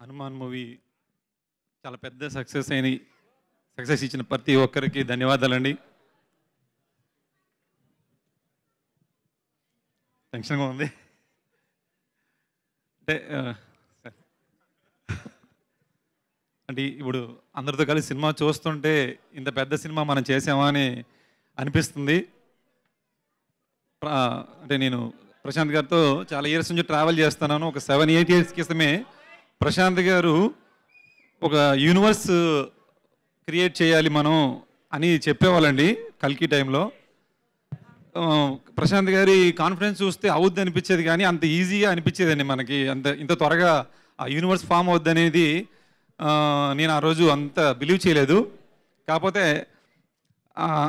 Hanuman movie చాలా పెద్ద success ఇచ్చిన ప్రతి ఒక్కరికి ధన్యవాదాలండి. టెన్షన్గా ఉంది అంటే ఇప్పుడు అందరితో కలిసి సినిమా చూస్తుంటే ఇంత పెద్ద సినిమా మనం చేసామా అని అనిపిస్తుంది. అంటే నేను ప్రశాంత్ గారితో చాలా ఇయర్స్ నుంచి ట్రావెల్ చేస్తున్నాను. ఒక 7-8 ఇయర్స్ క్రితమే ప్రశాంత్ గారు ఒక యూనివర్స్ క్రియేట్ చేయాలి మనం అని చెప్పేవాళ్ళండి కల్కి టైంలో. ప్రశాంత్ గారి కాన్ఫిడెన్స్ చూస్తే అవుద్ది అనిపించేది, కానీ అంత ఈజీగా అనిపించేదండి మనకి. ఇంత త్వరగా ఆ యూనివర్స్ ఫామ్ అవుద్ది అనేది నేను ఆ రోజు అంత బిలీవ్ చేయలేదు. కాకపోతే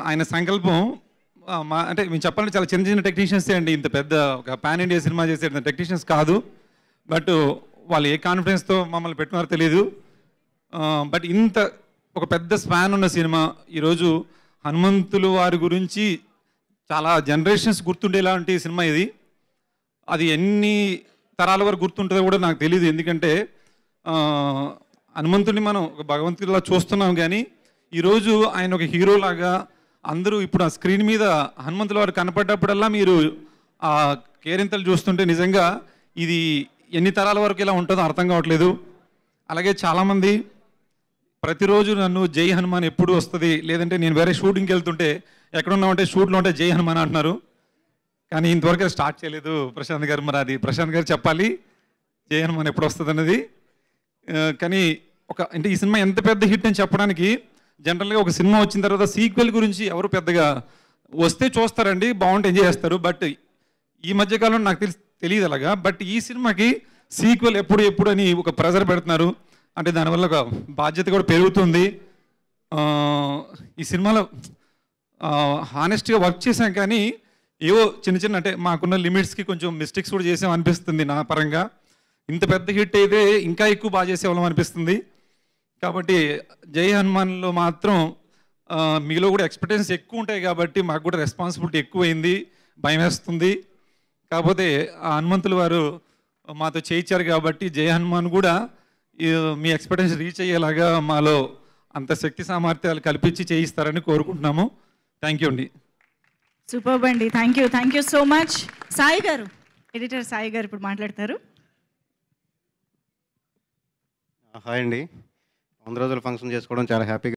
ఆయన సంకల్పం అంటే మేము చెప్పాలంటే చాలా చిన్న చిన్న టెక్నీషియన్సే అండి, ఇంత పెద్ద ఒక పాన్ ఇండియా సినిమా చేసే టెక్నీషియన్స్ కాదు. బట్ వాళ్ళు ఏ కాన్ఫిడెన్స్తో మమ్మల్ని పెట్టుకున్నారో తెలియదు. బట్ ఇంత ఒక పెద్ద స్పాన్ ఉన్న సినిమా ఈరోజు హనుమంతులు వారి గురించి చాలా జనరేషన్స్ గుర్తుండేలాంటి సినిమా ఇది. అది ఎన్ని తరాల వరకు గుర్తుంటుందో కూడా నాకు తెలియదు. ఎందుకంటే హనుమంతుడిని మనం ఒక భగవంతుడిలా చూస్తున్నాం, కానీ ఈరోజు ఆయన ఒక హీరోలాగా అందరూ ఇప్పుడు ఆ స్క్రీన్ మీద హనుమంతుల వారు కనపడ్డప్పుడల్లా మీరు ఆ కేరింతలు చూస్తుంటే నిజంగా ఇది ఎన్ని తరాల వరకు ఇలా ఉంటుందో అర్థం కావట్లేదు. అలాగే చాలామంది ప్రతిరోజు నన్ను జై హనుమాన్ ఎప్పుడు వస్తుంది, లేదంటే నేను వేరే షూటింగ్కి వెళ్తుంటే ఎక్కడున్నామంటే షూట్లో ఉంటే జై హనుమాన్ అంటున్నారు. కానీ ఇంతవరకు స్టార్ట్ చేయలేదు ప్రశాంత్ గారు. మరి అది ప్రశాంత్ గారు చెప్పాలి జై హనుమాన్ ఎప్పుడు వస్తుంది అన్నది. కానీ అంటే ఈ సినిమా ఎంత పెద్ద హిట్ అని చెప్పడానికి జనరల్గా ఒక సినిమా వచ్చిన తర్వాత సీక్వెల్ గురించి ఎవరు పెద్దగా వస్తే చూస్తారండి, బాగుంటే ఎంజాయ్ చేస్తారు. బట్ ఈ మధ్యకాలంలో నాకు తెలియదు అలాగా. బట్ ఈ సినిమాకి సీక్వెల్ ఎప్పుడు అని ఒక ప్రెజర్ పెడుతున్నారు. అంటే దానివల్ల ఒక బాధ్యత కూడా పెరుగుతుంది. ఈ సినిమాలో హానెస్ట్గా వర్క్ చేశాం, కానీ ఏవో చిన్న అంటే మాకున్న లిమిట్స్కి కొంచెం మిస్టేక్స్ కూడా చేసాం అనిపిస్తుంది నా పరంగా. ఇంత పెద్ద హిట్ అయితే ఇంకా ఎక్కువ బాగా చేసేవాళ్ళం అనిపిస్తుంది. కాబట్టి జై హనుమాన్లో మాత్రం మీలో కూడా ఎక్స్పెక్టేషన్స్ ఎక్కువ ఉంటాయి కాబట్టి మాకు కూడా రెస్పాన్సిబిలిటీ ఎక్కువైంది, భయం వేస్తుంది. కాకపోతే ఆ హనుమంతులు వారు మాతో చేయించారు కాబట్టి జై హనుమాన్ కూడా మీ ఎక్స్పెక్టేషన్ రీచ్ అయ్యేలాగా మాలో అంత శక్తి సామర్థ్యాలు కల్పించి చేయిస్తారని కోరుకుంటున్నాము. థ్యాంక్ యూ అండి. సూపర్ అండి, thank you so much. Sai గారు, ఎడిటర్ సాయి గారు ఇప్పుడు మాట్లాడతారు. హాయ్ అండి, 100 రోజుల ఫంక్షన్ చేసుకోవడం చాలా హ్యాపీగా